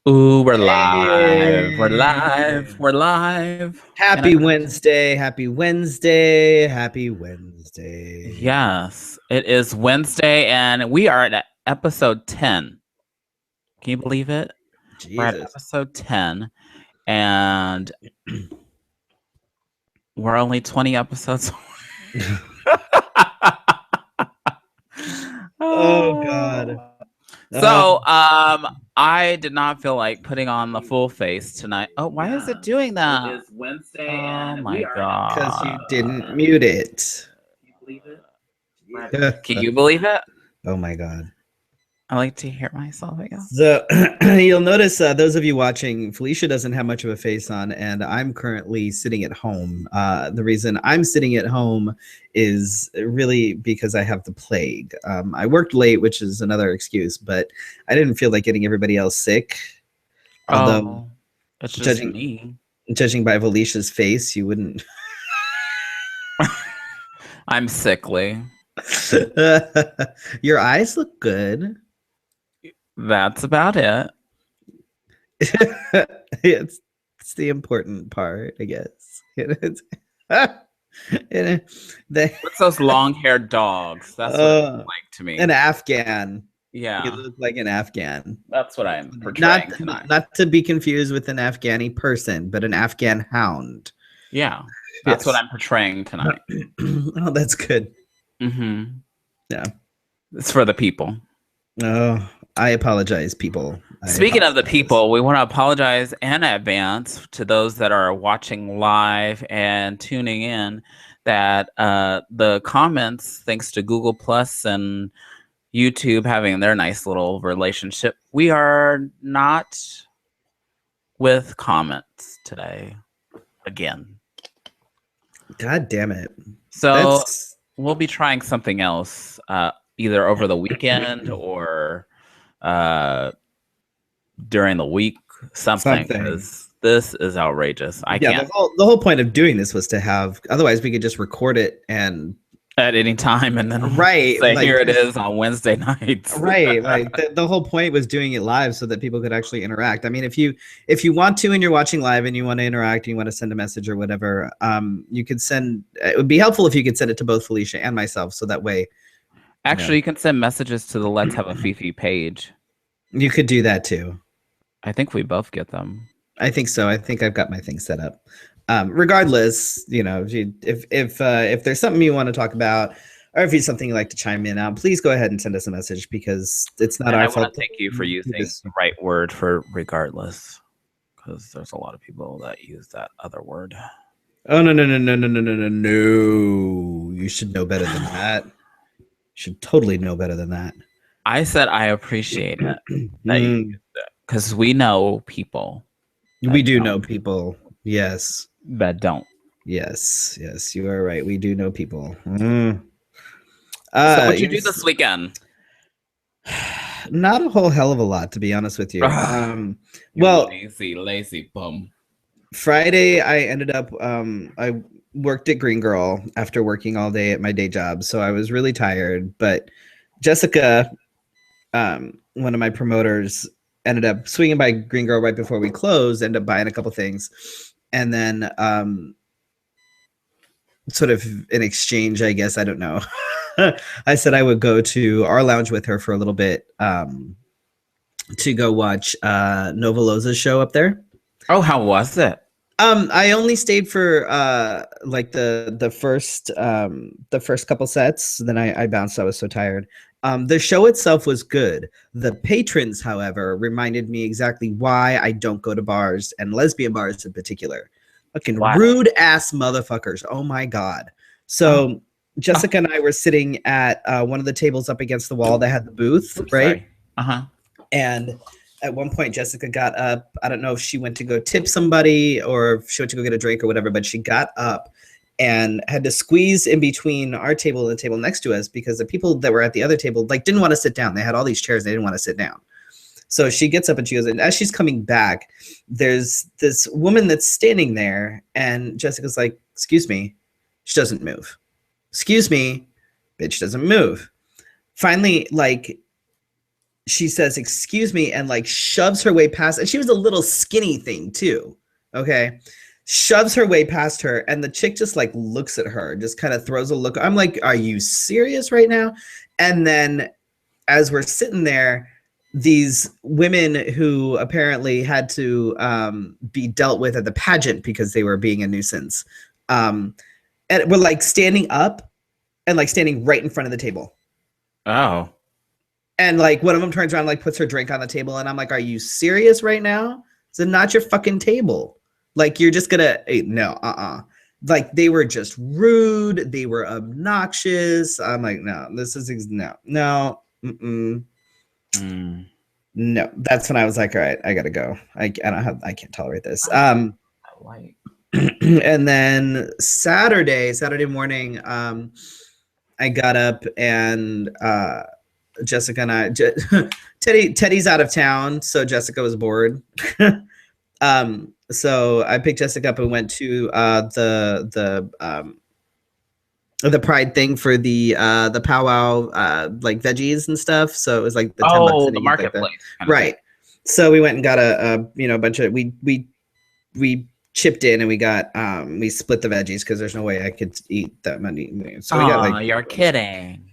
Ooh, we're live. We're live. Hey. We're live. And Happy Wednesday. Happy Wednesday. Happy Wednesday. yes, it is Wednesday and we are at episode 10. Can you believe it? We're at Jesus. episode 10 and we're only 20 episodes. Oh God. So, I did not feel like putting on the full face tonight. Oh, why is it doing that? It is Wednesday. Oh my god. Because you didn't mute it. Can you believe it? Oh my God. I like to hear myself again. So you'll notice, those of you watching, Felicia doesn't have much of a face on, and I'm currently sitting at home. The reason I'm sitting at home is really because I have the plague. I worked late, which is another excuse, but I didn't feel like getting everybody else sick. Although, it's just me. Judging by Felicia's face, you wouldn't. I'm sickly. Your eyes look good. That's about it. it's the important part, I guess. What's those long-haired dogs? That's what it's like to me. An Afghan. Yeah. You look like an Afghan. That's what I'm portraying tonight. Not to be confused with an Afghani person, but an Afghan hound. Yeah. That's what I'm portraying tonight. Oh, that's good. Mm-hmm. Yeah. It's for the people. Oh, I apologize, people. Speaking of the people, we want to apologize in advance to those that are watching live and tuning in that the comments, thanks to Google Plus and YouTube having their nice little relationship, we are not with comments today again. God damn it. So we'll be trying something else either over the weekend or during the week, something, because this is outrageous. I can't. The whole point of doing this was to have, otherwise we could just record it and at any time and then say like, here it is on Wednesday nights. Right. Like the whole point was doing it live so that people could actually interact. I mean, if you want to and you're watching live and you want to interact and you want to send a message or whatever, you could send, it would be helpful if you could send it to both Felicia and myself, so that way. Actually, you can send messages to the Let's Have a Fefe page. You could do that too. I think we both get them. I think so. I think I've got my thing set up. Regardless, if there's something you want to talk about, or if it's something you'd like to chime in on, please go ahead and send us a message, because it's not our fault. I want to thank you for using the right word for regardless, because there's a lot of people that use that other word. Oh, no. You should know better than that. You should totally know better than that. I said I appreciate it that you used it, because we know people. We do know people. Yes. That don't. Yes, you are right. We do know people. So what'd you do this weekend? Not a whole hell of a lot, to be honest with you. Well, lazy bum. Friday, I ended up, I worked at Green Girl after working all day at my day job, so I was really tired. But Jessica, one of my promoters, ended up swinging by Green Girl right before we closed, ended up buying a couple things. And then sort of in exchange, I guess, I don't know. I said I would go to our lounge with her for a little bit to go watch Nova Loza's show up there. Oh, how was it? I only stayed for like the first couple sets. Then I bounced. I was so tired. The show itself was good. The patrons, however, reminded me exactly why I don't go to bars, and lesbian bars in particular. Fucking rude ass motherfuckers. Oh my God. So Jessica and I were sitting at one of the tables up against the wall that had the booth, right? And at one point, Jessica got up. I don't know if she went to go tip somebody or if she went to go get a drink or whatever, but she got up and had to squeeze in between our table and the table next to us, because the people that were at the other table didn't want to sit down. They had all these chairs. They didn't want to sit down. So she gets up and she goes, and as she's coming back, there's this woman that's standing there, and Jessica's like, excuse me. She doesn't move. Excuse me. Bitch doesn't move. Finally, she says, "Excuse me," and like shoves her way past. And she was a little skinny thing too. Okay. Shoves her way past her, and the chick just like looks at her, just kind of throws a look. I'm like, "Are you serious right now?" And then as we're sitting there, these women who apparently had to be dealt with at the pageant because they were being a nuisance, and were like standing up and like standing right in front of the table. Oh. And like one of them turns around, like puts her drink on the table, and I'm like, "Are you serious right now? It's not your fucking table. Like you're just gonna no, Like they were just rude. They were obnoxious. I'm like, no, this is no. No. That's when I was like, all right, I gotta go. I can't tolerate this. And then Saturday morning, I got up and Jessica and I, Teddy's out of town, so Jessica was bored. So I picked Jessica up and went to the Pride thing for the powwow like veggies and stuff. So it was like the $10 the marketplace, like right. So we went and got a bunch of we chipped in and we got we split the veggies because there's no way I could eat that many. So we got like, you're kidding.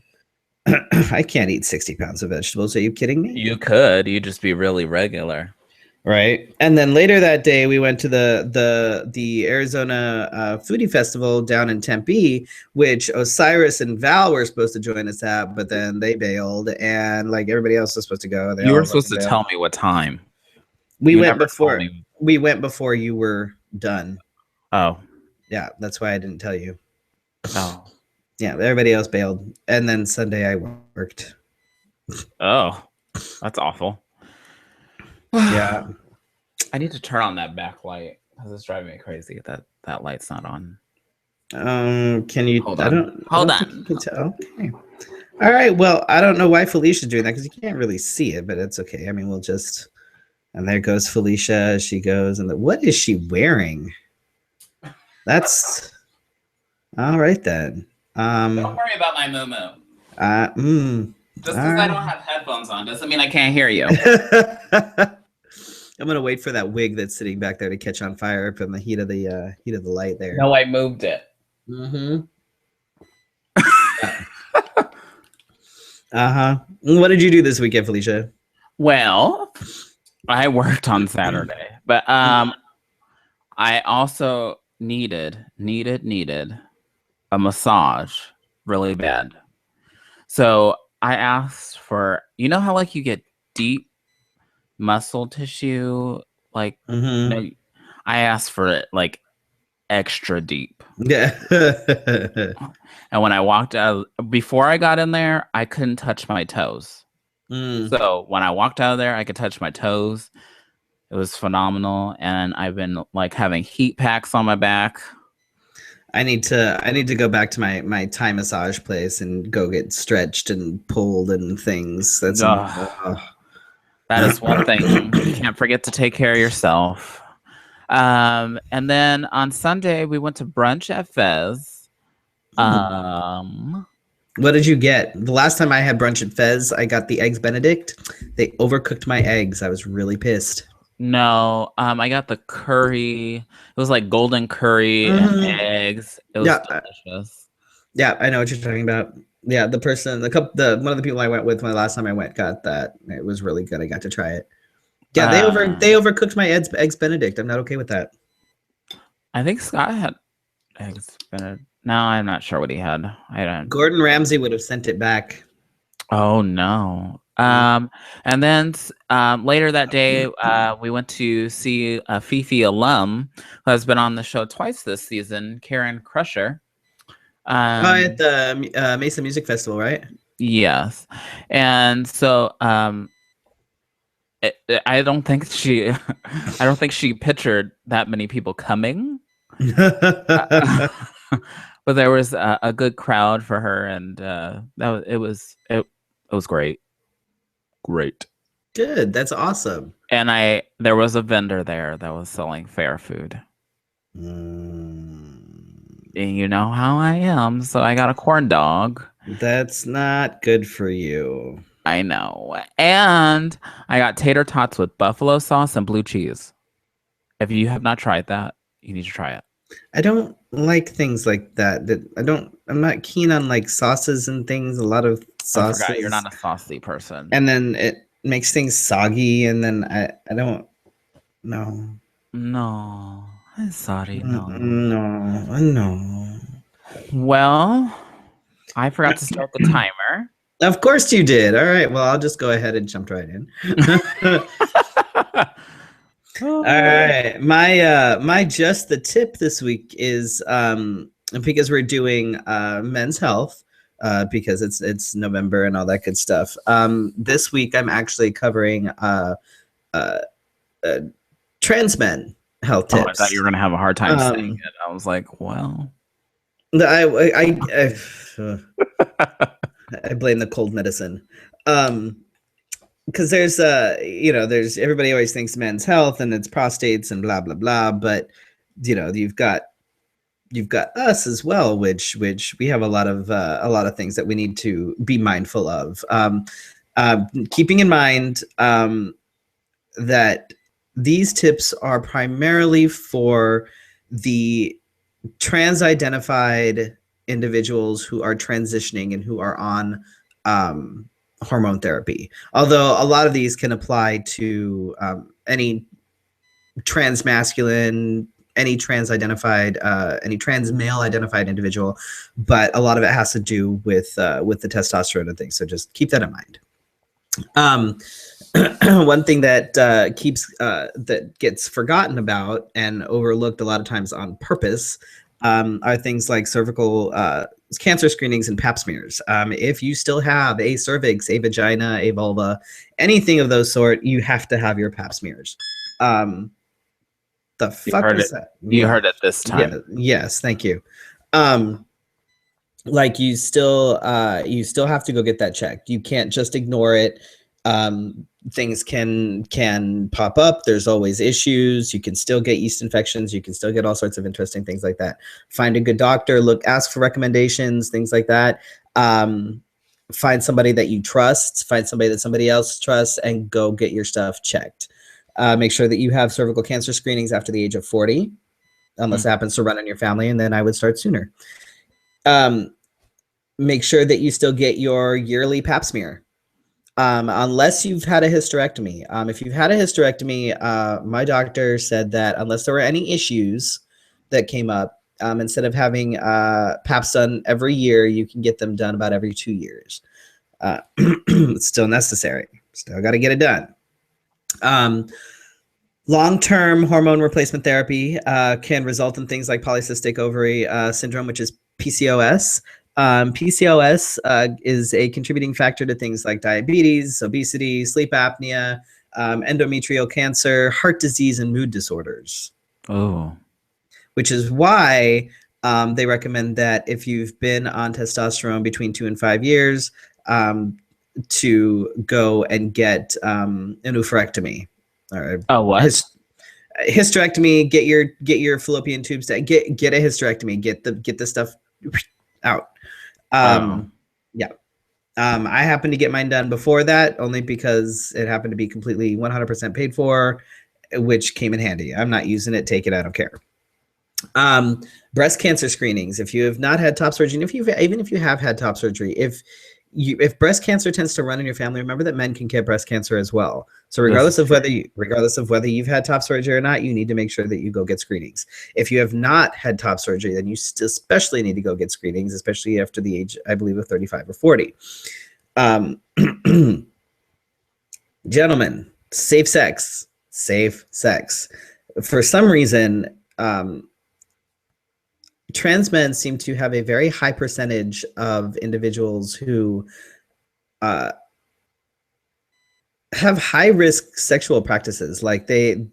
I can't eat 60 pounds of vegetables. Are you kidding me? You could. You'd just be really regular. Right. And then later that day, we went to the Arizona Foodie Festival down in Tempe, which Osiris and Val were supposed to join us at, but then they bailed, and like everybody else was supposed to go. You were supposed to tell me what time. We went before. We went before you were done. Oh. Yeah, that's why I didn't tell you. Oh. Yeah, everybody else bailed, and then Sunday I worked. Oh, that's awful. Yeah, I need to turn on that backlight because it's driving me crazy that that light's not on. Can you? Hold on. Hold on. You can tell. Okay. All right. Well, I don't know why Felicia's doing that because you can't really see it, but it's okay. I mean, we'll just. And there goes Felicia. She goes, and what is she wearing? That's all right then. Don't worry about my moo-moo. Just because I don't have headphones on doesn't mean I can't hear you. I'm gonna wait for that wig that's sitting back there to catch on fire from the heat of the light there. No, I moved it. Mm-hmm. What did you do this weekend, Felicia? Well, I worked on Saturday, but I also needed a massage really bad. So I asked for, you know how like you get deep muscle tissue, like I asked for it like extra deep. Yeah. And when I walked out, before I got in there, I couldn't touch my toes. So when I walked out of there, I could touch my toes. It was phenomenal, and I've been like having heat packs on my back. I need to go back to my Thai massage place and go get stretched and pulled and things. That's that is one thing. You can't forget to take care of yourself. And then on Sunday we went to brunch at Fez. What did you get? The last time I had brunch at Fez, I got the eggs Benedict. They overcooked my eggs. I was really pissed. No, I got the curry. It was like golden curry and eggs. It was delicious. Yeah, I know what you're talking about. Yeah, one of the people I went with when the last time I went got that. It was really good. I got to try it. Yeah, they overcooked my eggs Benedict. I'm not okay with that. I think Scott had eggs Benedict. No, I'm not sure what he had. I don't. Gordon Ramsay would have sent it back. Oh no. And then later that day, we went to see a Fefe alum who has been on the show twice this season, Karen Crusher. At the Mesa Music Festival, right? Yes. And so I don't think she pictured that many people coming. But there was a good crowd for her, and it was great. Great. Good. That's awesome. And there was a vendor there that was selling fair food. And you know how I am, so I got a corn dog. That's not good for you. I know. And I got tater tots with buffalo sauce and blue cheese. If you have not tried that, you need to try it. I don't like things like that. I'm not keen on like sauces and things. A lot of I forgot you're sauces, not a saucy person. and then it makes things soggy, and then I don't know. No, I'm sorry. No. No. Well, I forgot to start the timer. Of course you did. All right. Well, I'll just go ahead and jump right in. All right. My just the tip this week is because we're doing men's health because it's November and all that good stuff. This week I'm actually covering trans men health tips. I thought you were gonna have a hard time saying it. I was like, well, I blame the cold medicine. Because there's there's everybody always thinks men's health and it's prostates and blah blah blah, but you've got us as well, which we have a lot of things that we need to be mindful of. Keeping in mind that these tips are primarily for the trans-identified individuals who are transitioning and who are on hormone therapy. Although a lot of these can apply to any trans masculine, any trans male identified individual, but a lot of it has to do with the testosterone and things. So just keep that in mind. One thing that that gets forgotten about and overlooked a lot of times on purpose are things like cervical cancer screenings and pap smears. If you still have a cervix, a vagina, a vulva, anything of those sort, you have to have your pap smears. The fuck is that? You heard it this time. Yeah, yes, thank you. Like you still have to go get that checked. You can't just ignore it. Things can pop up. There's always issues. You can still get yeast infections. You can still get all sorts of interesting things like that. Find a good doctor, ask for recommendations, things like that. Find somebody that you trust, find somebody that somebody else trusts, and go get your stuff checked. Make sure that you have cervical cancer screenings after the age of 40, unless it happens to run in your family, and then I would start sooner. Make sure that you still get your yearly pap smear. Unless you've had a hysterectomy. If you've had a hysterectomy, my doctor said that unless there were any issues that came up, instead of having PAPs done every year, you can get them done about every 2 years. It's still necessary. Still got to get it done. Long-term hormone replacement therapy can result in things like polycystic ovary syndrome, which is PCOS. PCOS is a contributing factor to things like diabetes, obesity, sleep apnea, endometrial cancer, heart disease, and mood disorders. Oh. Which is why they recommend that if you've been on testosterone between 2 and 5 years, to go and get an oophorectomy. Or what? Hysterectomy. Get your fallopian tubes. Get a hysterectomy. Get the stuff out. Yeah. I happened to get mine done before that, only because it happened to be completely 100% paid for, which came in handy. I'm not using it. Take it. I don't care. Breast cancer screenings. If you have not had top surgery, and even if you have had top surgery, if breast cancer tends to run in your family, remember that men can get breast cancer as well. So regardless of whether you've had top surgery or not, you need to make sure that you go get screenings. If you have not had top surgery, then you especially need to go get screenings, especially after the age, I believe, of 35 or 40. Gentlemen, safe sex. For some reason, trans men seem to have a very high percentage of individuals who have high risk sexual practices. Like they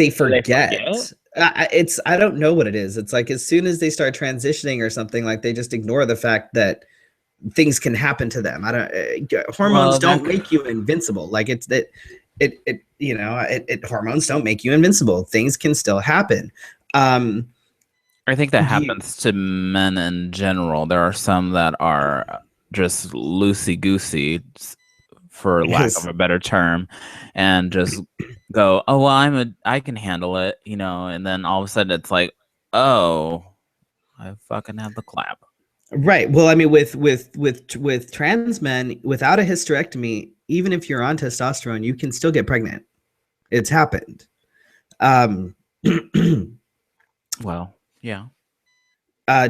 forget. I don't know what it is. It's like as soon as they start transitioning or something, like they just ignore the fact that things can happen to them. Hormones don't make you invincible. Like hormones don't make you invincible. Things can still happen. I think that happens to men in general. There are some that are just loosey goosey, for lack of Yes. a better term, and just go, oh well, I can handle it, you know, and then all of a sudden it's like, oh, I fucking have the clap. Right. Well, I mean, with trans men without a hysterectomy, even if you're on testosterone, you can still get pregnant. It's happened. Um, Well, yeah.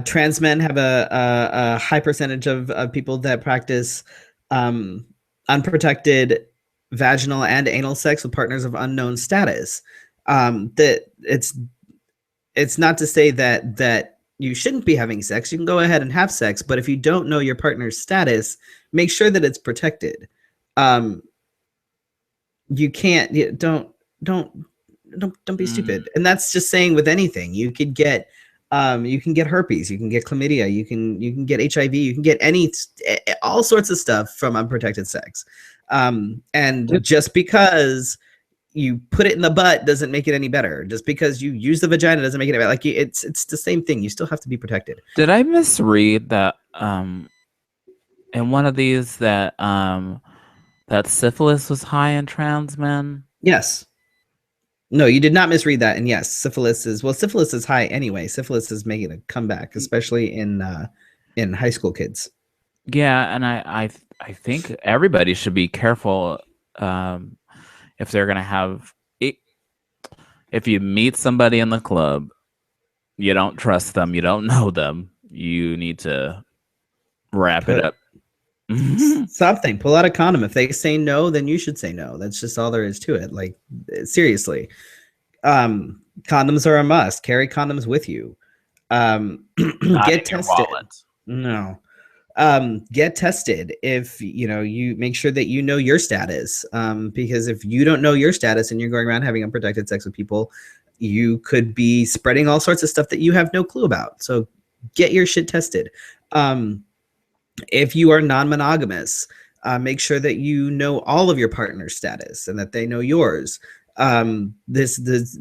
Trans men have a high percentage of people that practice um, unprotected vaginal and anal sex with partners of unknown status. That it's not to say that you shouldn't be having sex. You can go ahead and have sex, but if you don't know your partner's status, make sure that it's protected. Um, you can't you, don't be stupid. And that's just saying with anything. You can get herpes, you can get chlamydia, you can get HIV, you can get all sorts of stuff from unprotected sex. And just because you put it in the butt doesn't make it any better. Just because you use the vagina doesn't make it better. Like it's the same thing. You still have to be protected. Did I misread that in one of these that that syphilis was high in trans men? Yes. No, you did not misread that. And yes, syphilis is high anyway. Syphilis is making a comeback, especially in high school kids. Yeah, and I think everybody should be careful if they're gonna have it. If you meet somebody in the club, you don't trust them, you don't know them, you need to wrap it up. Something. Pull out a condom. If they say no, then you should say no. That's just all there is to it. Like seriously. Condoms are a must. Carry condoms with you. Get tested. No. Get tested if you make sure that you know your status. Because if you don't know your status and you're going around having unprotected sex with people, you could be spreading all sorts of stuff that you have no clue about. So get your shit tested. If you are non-monogamous, make sure that you know all of your partner's status and that they know yours. There's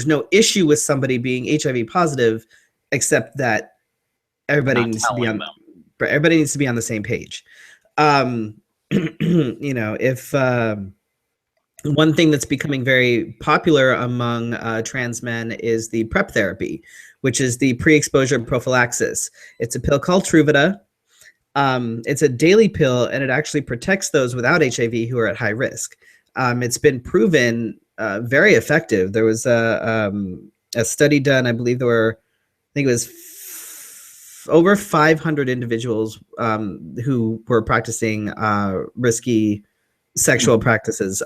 no issue with somebody being HIV positive, except that everybody needs to be on the same page. If one thing that's becoming very popular among trans men is the PrEP therapy, which is the pre-exposure prophylaxis. It's a pill called Truvada. It's a daily pill, and it actually protects those without HIV who are at high risk. It's been proven very effective. There was a study done, I believe I think it was over 500 individuals who were practicing risky sexual practices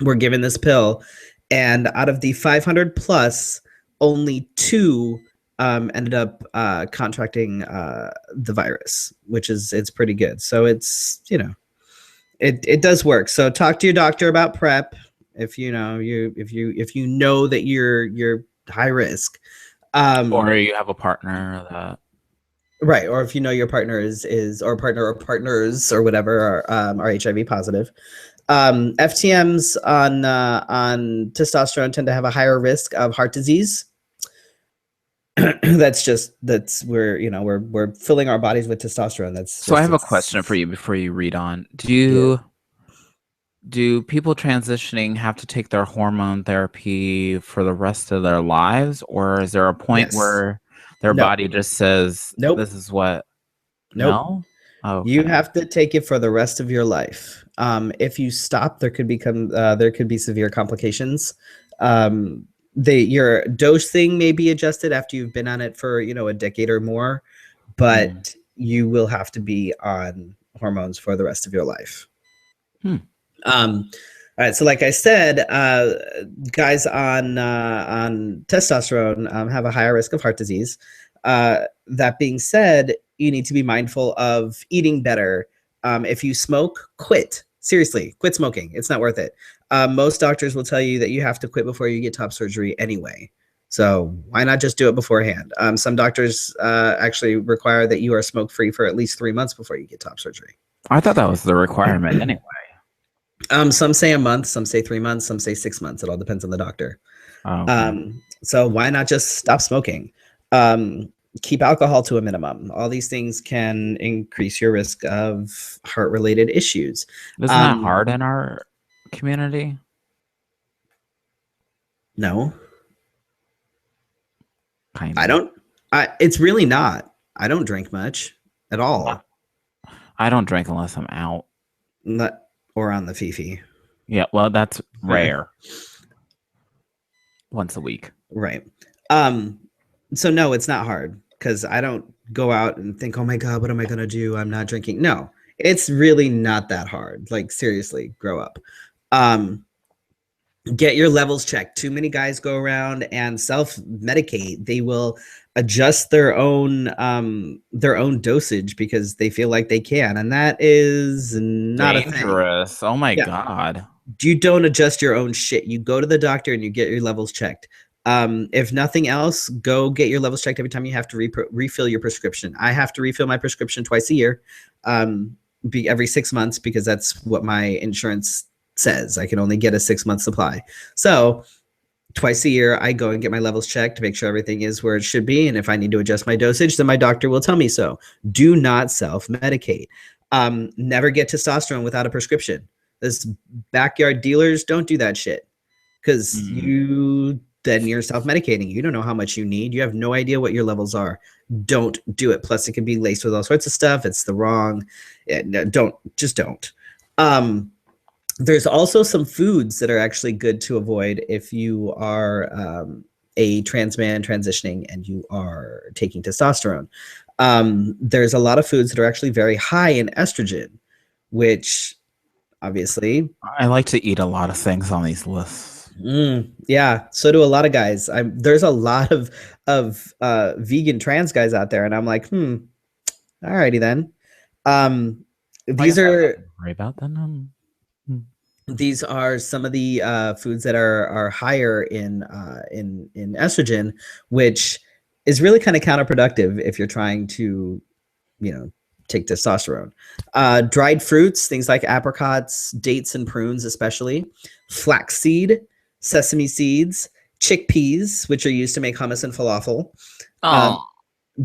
were given this pill, and out of the 500 plus, only 2 ended up contracting the virus, which it's pretty good. So it's it does work. So talk to your doctor about PrEP if you know that you're high risk, or you have a partner that. Right, or if you know your partner is or partner or partners or whatever are HIV positive. FTMs on testosterone tend to have a higher risk of heart disease. That's we're filling our bodies with testosterone. So I have a question for you before you read on. Do people transitioning have to take their hormone therapy for the rest of their lives, or is there a point where their body just says, nope, this is what? Nope. No? Oh, okay. You have to take it for the rest of your life. If you stop, there could be severe complications. Your dosing may be adjusted after you've been on it for a decade or more, but you will have to be on hormones for the rest of your life. All right, so like I said, guys on testosterone have a higher risk of heart disease. That being said, you need to be mindful of eating better. If you smoke, quit. Seriously, quit smoking. It's not worth it. Most doctors will tell you that you have to quit before you get top surgery anyway. So why not just do it beforehand? Some doctors actually require that you are smoke-free for at least 3 months before you get top surgery. I thought that was the requirement anyway. Some say a month, some say 3 months, some say 6 months. It all depends on the doctor. Okay. So why not just stop smoking? keep alcohol to a minimum. All these things can increase your risk of heart-related issues. Isn't that hard in our community? No, Kind I of. don't. It's really not. I don't drink much at all. I don't drink unless I'm out. Not, or on the Fefe. Yeah, well, that's rare. Once a week. Right. So no, it's not hard because I don't go out and think, oh my God, what am I going to do? I'm not drinking. No, it's really not that hard. Like, seriously, grow up. Get your levels checked. Too many guys go around and self-medicate. They will adjust their own dosage because they feel like they can, and that is not dangerous. A thing. Oh my God. You don't adjust your own shit. You go to the doctor and you get your levels checked. If nothing else, go get your levels checked every time you have to refill your prescription. I have to refill my prescription twice a year, every 6 months, because that's what my insurance says. I can only get a 6-month supply. So twice a year, I go and get my levels checked to make sure everything is where it should be. And if I need to adjust my dosage, then my doctor will tell me so. Do not self-medicate. Never get testosterone without a prescription. This backyard dealers, don't do that shit, because you're self-medicating. You don't know how much you need. You have no idea what your levels are. Don't do it. Plus, it can be laced with all sorts of stuff. It's the wrong. Don't. There's also some foods that are actually good to avoid if you are a trans man transitioning and you are taking testosterone. There's a lot of foods that are actually very high in estrogen, which obviously I like to eat a lot of things on these lists. Yeah, so do a lot of guys. There's a lot of vegan trans guys out there, and I'm like, alrighty then. These are worry about them. These are some of the foods that are higher in estrogen, which is really kind of counterproductive if you're trying to, take testosterone. Dried fruits, things like apricots, dates, and prunes, especially. Flaxseed, sesame seeds, chickpeas, which are used to make hummus and falafel.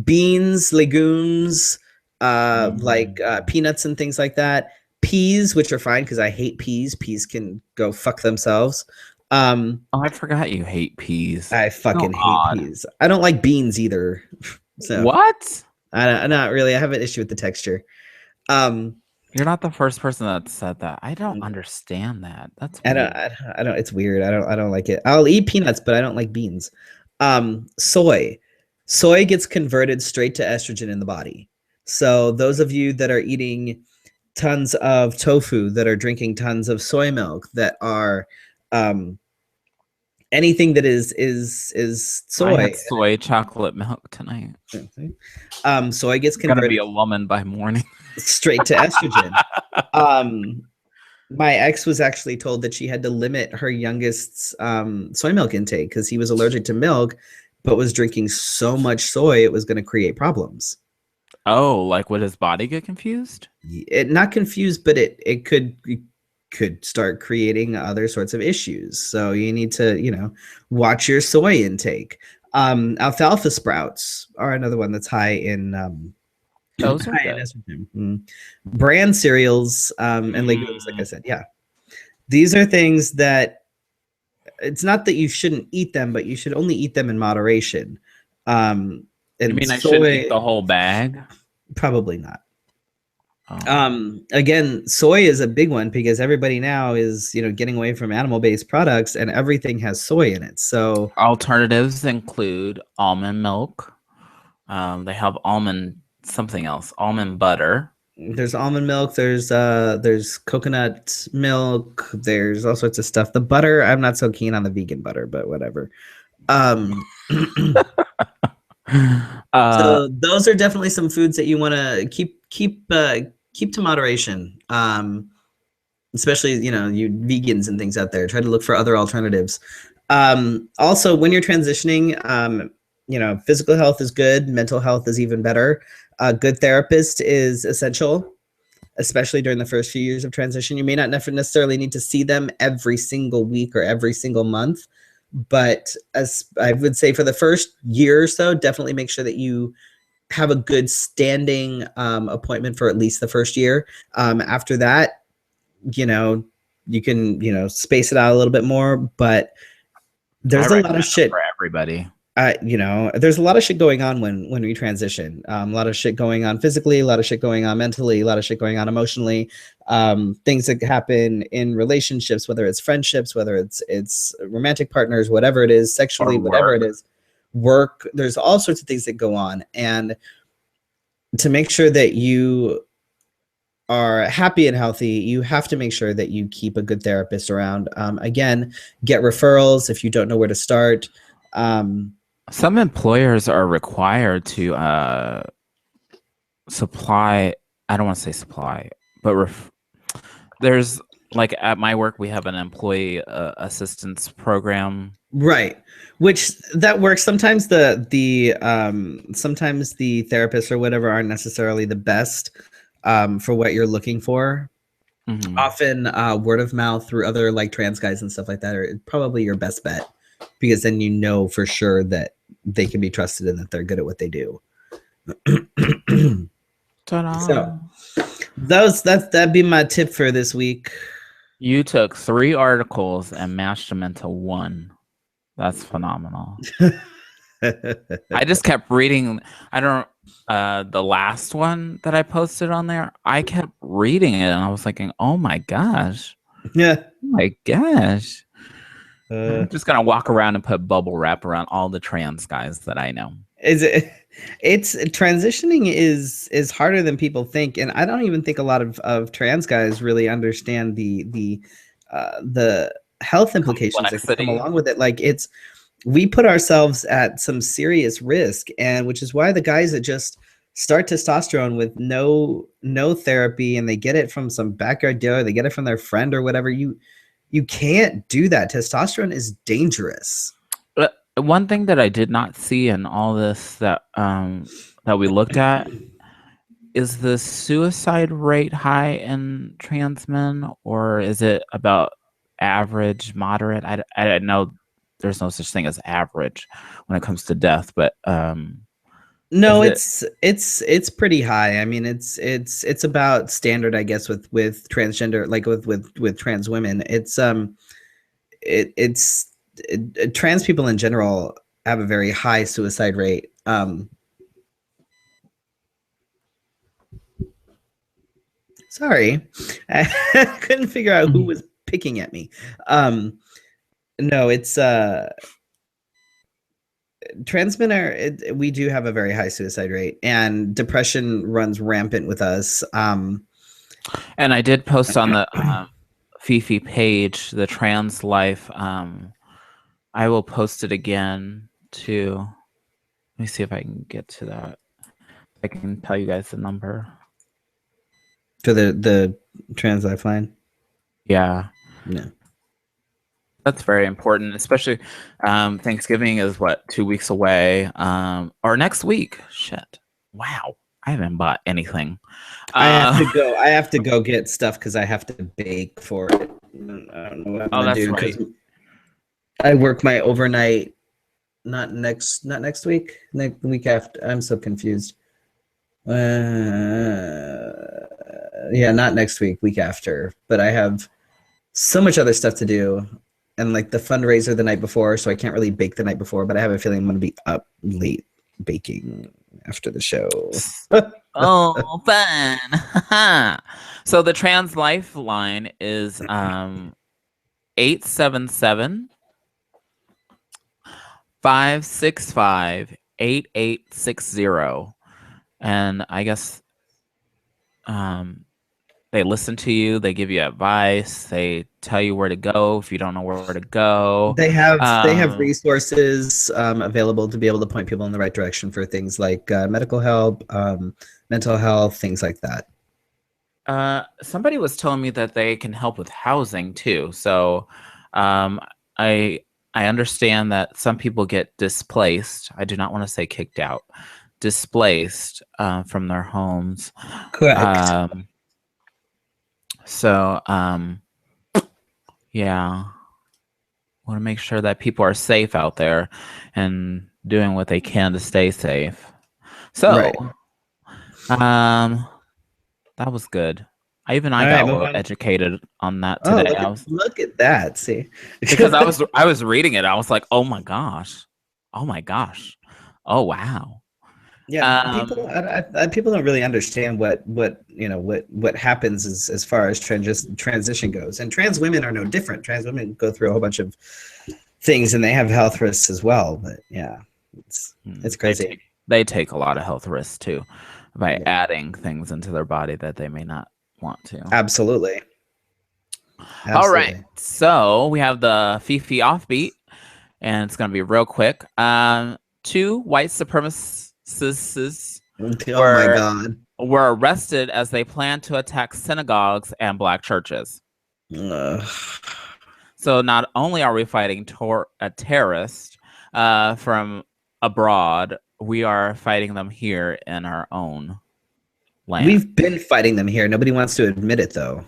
Beans, legumes, like peanuts and things like that. Peas, which are fine because I hate peas. Peas can go fuck themselves. I forgot you hate peas. I fucking hate peas. I don't like beans either. So what? Not really. I have an issue with the texture. You're not the first person that said that. I don't understand that. That's weird. I don't. It's weird. I don't like it. I'll eat peanuts, but I don't like beans. Soy gets converted straight to estrogen in the body. So those of you that are eating tons of tofu, that are drinking tons of soy milk, that are anything that is soy. I had soy chocolate milk tonight. Soy gets converted. Gonna be a woman by morning. Straight to estrogen. My ex was actually told that she had to limit her youngest's soy milk intake because he was allergic to milk, but was drinking so much soy it was going to create problems. Oh, like would his body get confused? Not confused, but it could start creating other sorts of issues. So you need to, watch your soy intake. Alfalfa sprouts are another one that's high in those are good. Bran cereals and legumes, like I said. Yeah. These are things that it's not that you shouldn't eat them, but you should only eat them in moderation. And you mean I should eat the whole bag? Probably not. Again, soy is a big one because everybody now is, getting away from animal-based products and everything has soy in it. So alternatives include almond milk. They have almond butter. There's almond milk. There's coconut milk. There's all sorts of stuff. The butter, I'm not so keen on the vegan butter, but whatever. So those are definitely some foods that you want to keep to moderation. Especially, you vegans and things out there, try to look for other alternatives. Also, when you're transitioning, physical health is good. Mental health is even better. A good therapist is essential, especially during the first few years of transition. You may not necessarily need to see them every single week or every single month, But as I would say, for the first year or so, definitely make sure that you have a good standing appointment for at least the first year. After that, you know, you can, space it out a little bit more, but I there's a lot of recommend them shit. for everybody. There's a lot of shit going on when we transition. A lot of shit going on physically, a lot of shit going on mentally, a lot of shit going on emotionally. Things that happen in relationships, whether it's friendships, whether it's romantic partners, whatever it is, sexually, whatever it is, work. There's all sorts of things that go on, and to make sure that you are happy and healthy, you have to make sure that you keep a good therapist around. Again, get referrals if you don't know where to start. Some employers are required to supply. I don't want to say supply, but there's like at my work we have an employee assistance program. Right, which that works. Sometimes sometimes the therapists or whatever aren't necessarily the best for what you're looking for. Mm-hmm. Often word of mouth through other like trans guys and stuff like that are probably your best bet, because then you know for sure that they can be trusted and that they're good at what they do. So that'd be my tip for this week. You took 3 articles and mashed them into one. That's phenomenal. I just kept reading. I don't. The last one that I posted on there, I kept reading it, and I was thinking, "Oh my gosh, Yeah. oh my gosh." I'm just gonna walk around and put bubble wrap around all the trans guys that I know. It's transitioning is harder than people think, and I don't even think a lot of trans guys really understand the health implications that come along with it. Like we put ourselves at some serious risk, and which is why the guys that just start testosterone with no therapy, and they get it from some backyard dealer, they get it from their friend or whatever, you can't do that. Testosterone is dangerous. One thing that I did not see in all this that we looked at is the suicide rate high in trans men, or is it about average, moderate? I know there's no such thing as average when it comes to death, but no, it's pretty high. I mean, it's about standard, I guess, with transgender, like with trans women. Trans people in general have a very high suicide rate. Sorry, I couldn't figure out who was picking at me. No, it's trans men we do have a very high suicide rate, and depression runs rampant with us. And I did post on the Fefe page, the trans life. I will post it again too. Let me see if I can get to that. I can tell you guys the number for the trans lifeline. Yeah. No. That's very important, especially Thanksgiving is 2 weeks away, or next week. Shit. Wow. I haven't bought anything. I have to go get stuff because I have to bake for it. I don't know what I'm gonna do because I work my overnight. Not next week. Next week after. I'm so confused. Yeah, not next week. Week after. But I have so much other stuff to do, and like the fundraiser the night before, so I can't really bake the night before. But I have a feeling I'm gonna be up late baking after the show. Oh, fun. So the trans lifeline is 877 565 8860. And I guess they listen to you, they give you advice, they tell you where to go if you don't know where to go. They have resources available to be able to point people in the right direction for things like medical help, mental health, things like that. Somebody was telling me that they can help with housing too. So I understand that some people get displaced. I do not want to say kicked out, displaced from their homes. Correct. So yeah. want to make sure that people are safe out there and doing what they can to stay safe. So, Right. that was good. I All right, got a move little on. educated on that Oh, today. I was look at that. See. because I was reading it. I was like, oh my gosh, oh my gosh, oh wow. Yeah, people Um, people don't really understand what what happens as far as transition goes, and trans women are no different. Trans women go through a whole bunch of things, and they have health risks as well. But yeah, it's crazy. they take a lot of health risks too by Yeah, adding things into their body that they may not want to. absolutely, All right, absolutely. so we have the Fifi offbeat, and it's gonna be real quick. Two white supremacists Oh my were God. arrested as they planned to attack synagogues and black churches. Ugh. So not only are we fighting a terrorist from abroad, we are fighting them here in our own land. We've been fighting them here. Nobody wants to admit it though.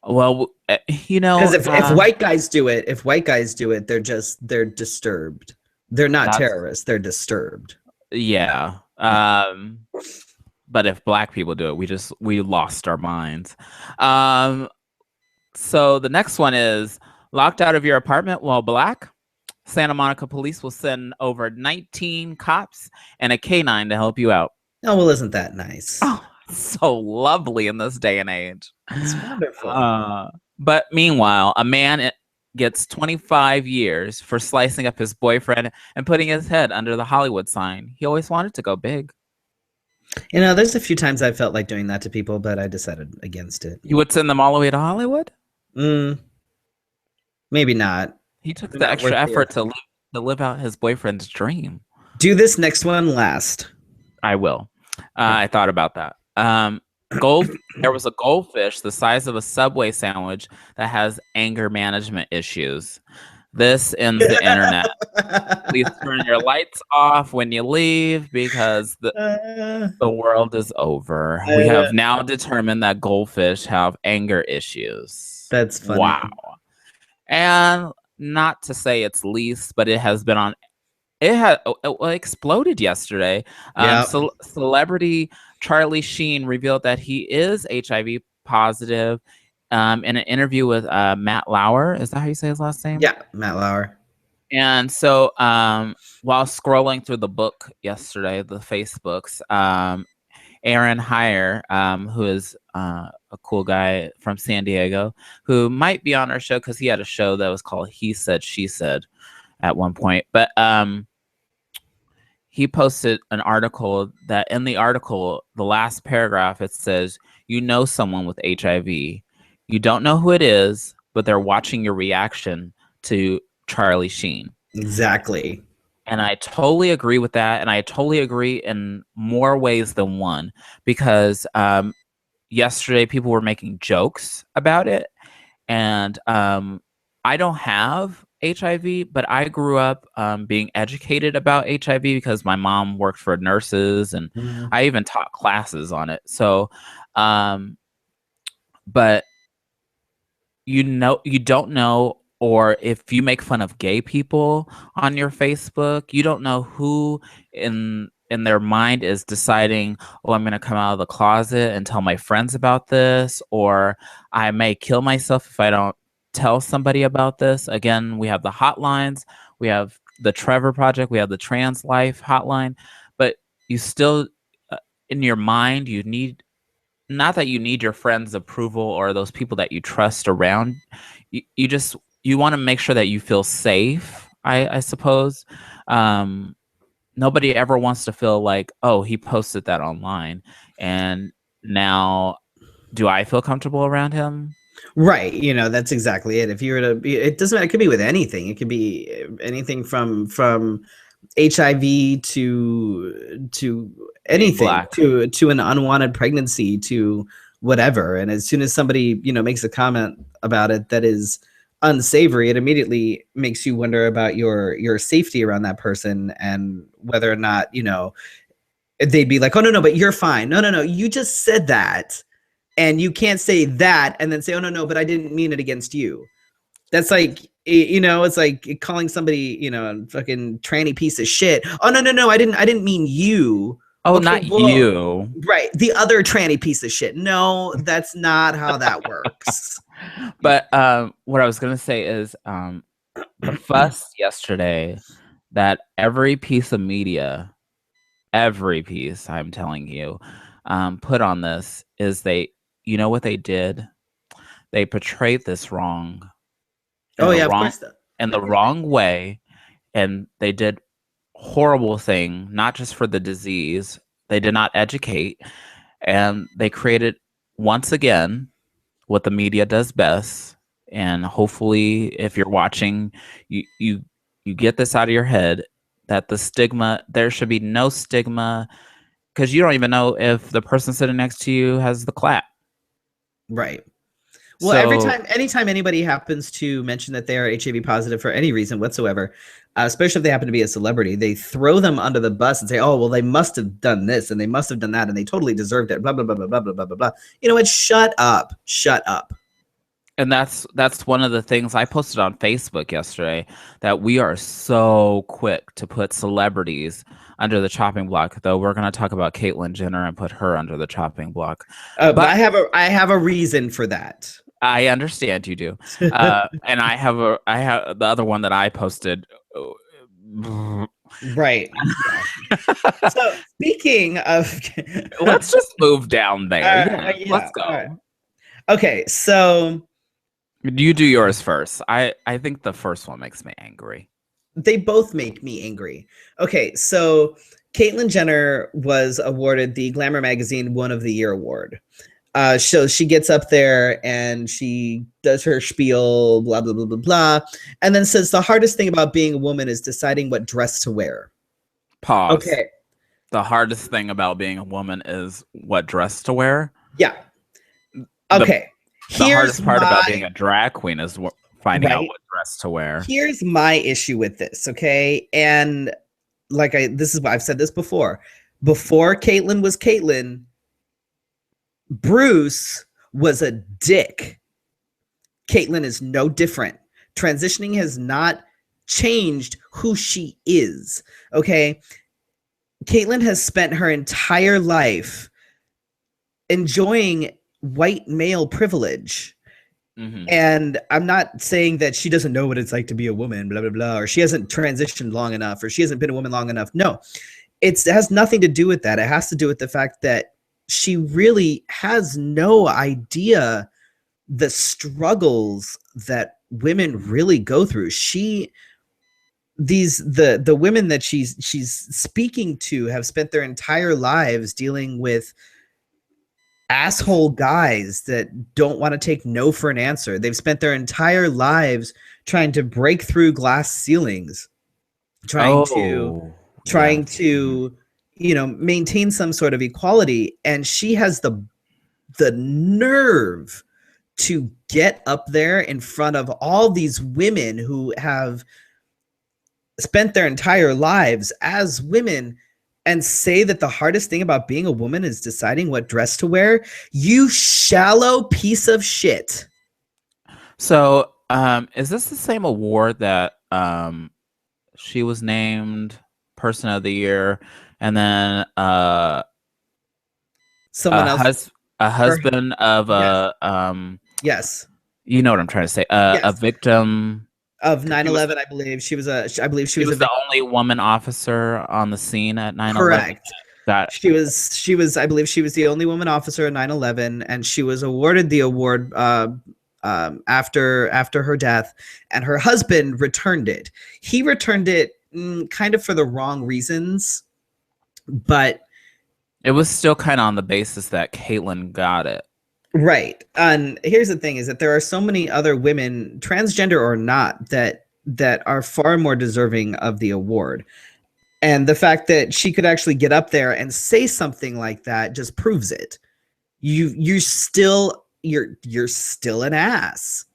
Well, Because if white guys do it, they're disturbed. They're not terrorists. They're disturbed. Yeah. But if black people do it, we lost our minds. So the next one is locked out of your apartment while black. Santa Monica police will send over 19 cops and a canine to help you out. Oh, well, isn't that nice? Oh, so lovely in this day and age. It's wonderful. But meanwhile, a man gets 25 years for slicing up his boyfriend and putting his head under the Hollywood sign. He always wanted to go big. There's a few times I felt like doing that to people, but I decided against it. You would send them all the way to Hollywood? Maybe not. He took the extra effort to live out his boyfriend's dream. Do this next one last. I will. I thought about that. There was a goldfish the size of a Subway sandwich that has anger management issues. This ends the internet. Please turn your lights off when you leave because the world is over. We have now determined that goldfish have anger issues. That's funny. Wow. And not to say it's least, but it has been on. It exploded yesterday. Celebrity Charlie Sheen revealed that he is HIV positive in an interview with Matt Lauer. Is that how you say his last name? Yeah, Matt Lauer. And so while scrolling through the book yesterday, the Facebooks, Aaron Heyer, who is a cool guy from San Diego, who might be on our show because he had a show that was called He Said, She Said at one point. But he posted an article that in the article, the last paragraph, it says, you know someone with HIV. You don't know who it is, but they're watching your reaction to Charlie Sheen. Exactly. And I totally agree with that. And I totally agree in more ways than one, because yesterday people were making jokes about it. And I don't have HIV, but I grew up being educated about HIV because my mom worked for nurses and I even taught classes on it. So, but you don't know, or if you make fun of gay people on your Facebook, you don't know who in their mind is deciding, oh, I'm going to come out of the closet and tell my friends about this, or I may kill myself if I don't tell somebody about this. Again, we have the hotlines, we have the Trevor Project, we have the Trans Life hotline, but you still, in your mind, you need, not that you need your friends' approval or those people that you trust around. You want to make sure that you feel safe, I suppose. Nobody ever wants to feel like, oh, he posted that online, and now do I feel comfortable around him? Right. That's exactly it. If you were to, it doesn't matter. It could be with anything. It could be anything from HIV to anything, to an unwanted pregnancy, to whatever. And as soon as somebody, makes a comment about it that is unsavory, it immediately makes you wonder about your safety around that person and whether or not, they'd be like, oh, no, but you're fine. No, you just said that. And you can't say that and then say, oh, no, but I didn't mean it against you. That's like, it's like calling somebody, a fucking tranny piece of shit. Oh, no, I didn't mean you. Oh, Okay, not well, you. right, the other tranny piece of shit. No, that's not how that works. But what I was gonna say is the fuss yesterday that every piece of media, every piece, I'm telling you, put on this is you know what they did? They portrayed this wrong in Oh the yeah, of wrong course. Though. in the wrong way, and they did horrible thing, not just for the disease. They did not educate, and they created once again what the media does best. And hopefully, if you're watching, you get this out of your head that there should be no stigma because you don't even know if the person sitting next to you has the clap. Right. Well, So, anytime anybody happens to mention that they are HIV positive for any reason whatsoever, especially if they happen to be a celebrity, they throw them under the bus and say, "Oh, well, they must have done this and they must have done that and they totally deserved it." Blah blah blah blah blah blah blah blah blah. You know what? Shut up. Shut up. and that's one of the things I posted on Facebook yesterday, that we are so quick to put celebrities under the chopping block. Though we're going to talk about Caitlyn Jenner and put her under the chopping block. But But I have a reason for that. I understand you do. And I have the other one that I posted. Right. Yeah. So speaking of, Let's just move down there. Yeah, yeah. let's go. Right. Okay, so You do yours first. I think the first one makes me angry. they both make me angry. Okay, so Caitlyn Jenner was awarded the Glamour Magazine One of the Year award. So she gets up there and she does her spiel, blah, blah, blah, blah, blah, and then says the hardest thing about being a woman is deciding what dress to wear. Pause. Okay. The hardest thing about being a woman is what dress to wear. Yeah. Okay. The hardest part about being a drag queen is finding out what dress to wear. Here's my issue with this, okay? And I've said this before. Before Caitlyn was Caitlyn, Bruce was a dick. Caitlyn is no different. Transitioning has not changed who she is, okay? Caitlyn has spent her entire life enjoying white male privilege. Mm-hmm. And I'm not saying that she doesn't know what it's like to be a woman, blah, blah, blah, or she hasn't transitioned long enough, or she hasn't been a woman long enough. No, it has nothing to do with that. It has to do with the fact that she really has no idea the struggles that women really go through. The women that she's speaking to have spent their entire lives dealing with asshole guys that don't want to take no for an answer. They've spent their entire lives trying to break through glass ceilings, trying to maintain some sort of equality, and she has the nerve to get up there in front of all these women who have spent their entire lives as women and say that the hardest thing about being a woman is deciding what dress to wear. You shallow piece of shit. So, is this the same award that she was named Person of the Year, and then someone else, a husband of yes, you know what I'm trying to say, a victim of 9/11, I believe she was the only woman officer on the scene at 9/11. Correct. She was I believe she was the only woman officer at 9/11, and she was awarded the award after her death, and her husband returned it. He returned it kind of for the wrong reasons, but it was still kind of on the basis that Caitlyn got it. Right. And here's the thing is that there are so many other women, transgender or not, that are far more deserving of the award. And the fact that she could actually get up there and say something like that just proves it. You're still an ass.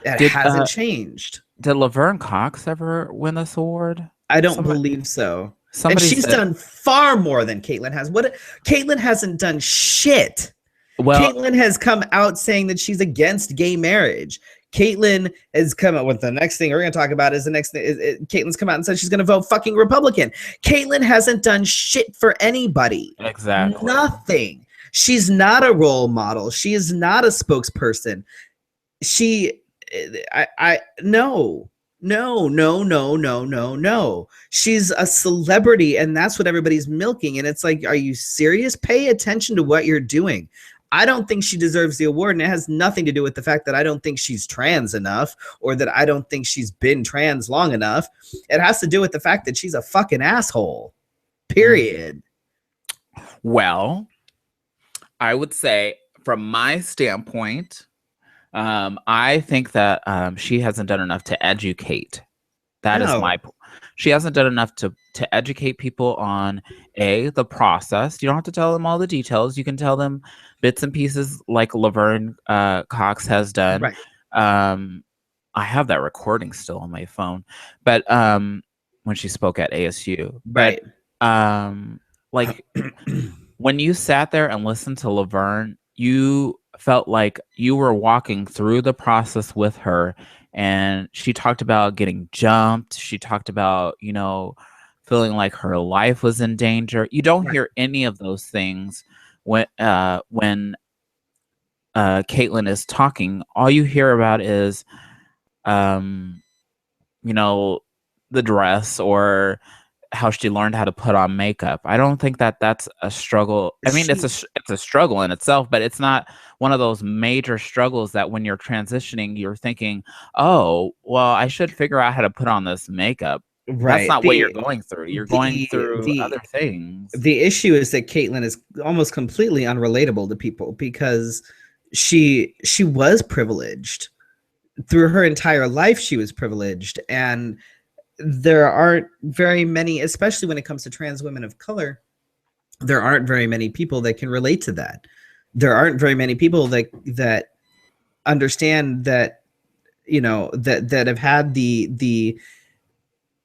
It hasn't changed. Did Laverne Cox ever win this award? I don't believe so. And she's done far more than Caitlyn has. Caitlyn hasn't done shit. Well, Caitlyn has come out saying that she's against gay marriage. Caitlyn has come out with the next thing we're going to talk about is the next thing. Caitlyn's come out and said she's going to vote fucking Republican. Caitlyn hasn't done shit for anybody. Exactly. Nothing. She's not a role model. She is not a spokesperson. No. She's a celebrity, and that's what everybody's milking. And it's like, are you serious? Pay attention to what you're doing. I don't think she deserves the award, and it has nothing to do with the fact that I don't think she's trans enough or that I don't think she's been trans long enough. It has to do with the fact that she's a fucking asshole. Period. Well, I would say from my standpoint, I think that she hasn't done enough to educate. That is my point. She hasn't done enough to educate people on the process. You don't have to tell them all the details. You can tell them bits and pieces like Laverne Cox has done. Right. I have that recording still on my phone, but when she spoke at ASU, right. But like when you sat there and listened to Laverne, you felt like you were walking through the process with her. And she talked about getting jumped. She talked about, you know, feeling like her life was in danger. You don't hear any of those things when Caitlyn is talking. All you hear about is, you know, the dress or how she learned how to put on makeup. I don't think that that's a struggle. I mean, it's a struggle in itself, but it's not one of those major struggles that when you're transitioning, you're thinking, oh, well, I should figure out how to put on this makeup. Right. That's not what you're going through. You're going through other things. The issue is that Caitlyn is almost completely unrelatable to people because she was privileged. Through her entire life, she was privileged. And there aren't very many, especially when it comes to trans women of color, there aren't very many people that can relate to that. There aren't very many people that understand that, you know, that have had the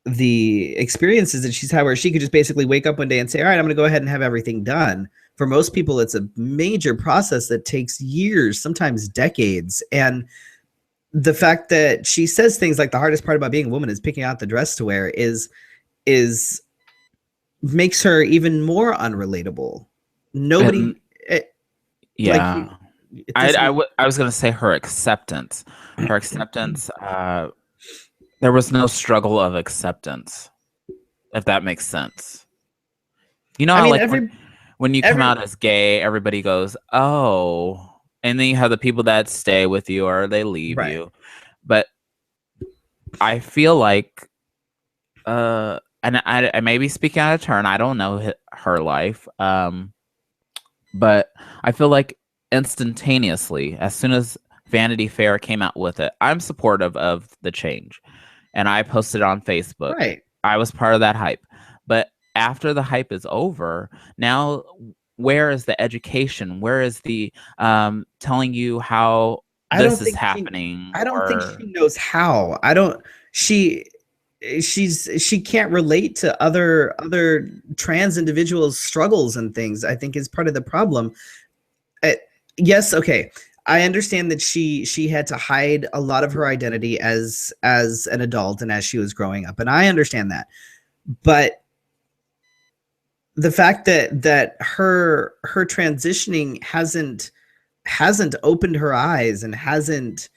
experiences that she's had where she could just basically wake up one day and say, all right, I'm going to go ahead and have everything done. For most people, it's a major process that takes years, sometimes decades. And the fact that she says things like the hardest part about being a woman is picking out the dress to wear is makes her even more unrelatable. Nobody. Yeah. Like, I was going to say her acceptance. Her acceptance. There was no struggle of acceptance, if that makes sense. You know, I mean, like when you come out as gay, everybody goes, oh. And then you have the people that stay with you or they leave you. But I feel like, and I may be speaking out of turn. I don't know her life. But I feel like instantaneously, as soon as Vanity Fair came out with it, I'm supportive of the change. And I posted it on Facebook. Right. I was part of that hype. But after the hype is over, now where is the education? Where is the telling you how this is happening? I don't think she knows how. She can't relate to other trans individuals' struggles and things, I think is part of the problem. Yes, okay. I understand that she had to hide a lot of her identity as an adult and as she was growing up, and I understand that. But the fact that her transitioning hasn't opened her eyes and hasn't,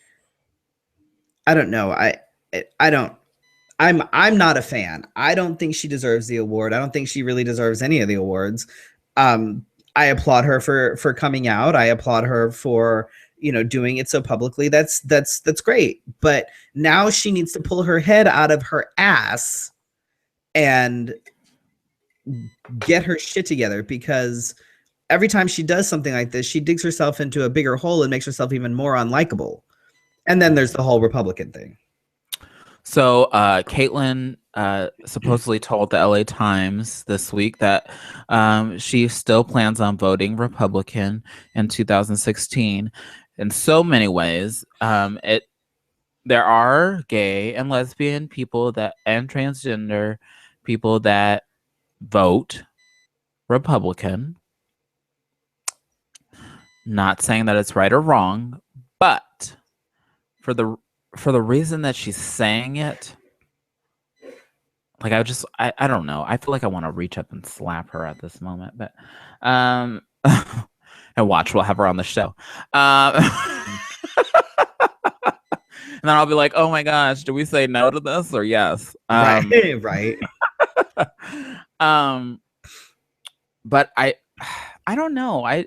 I don't know. I'm not a fan. I don't think she deserves the award. I don't think she really deserves any of the awards. I applaud her for coming out. I applaud her for, you know, doing it so publicly. That's great. But now she needs to pull her head out of her ass and get her shit together, because every time she does something like this, she digs herself into a bigger hole and makes herself even more unlikable. And then there's the whole Republican thing. So Caitlyn supposedly told the LA Times this week that she still plans on voting Republican in 2016. In so many ways, there are gay and lesbian people and transgender people that vote Republican. Not saying that it's right or wrong, but for the reason that she's saying it. Like I don't know. I feel like I want to reach up and slap her at this moment, but and watch, we'll have her on the show. And then I'll be like, oh my gosh, do we say no to this or yes? Right. But I don't know.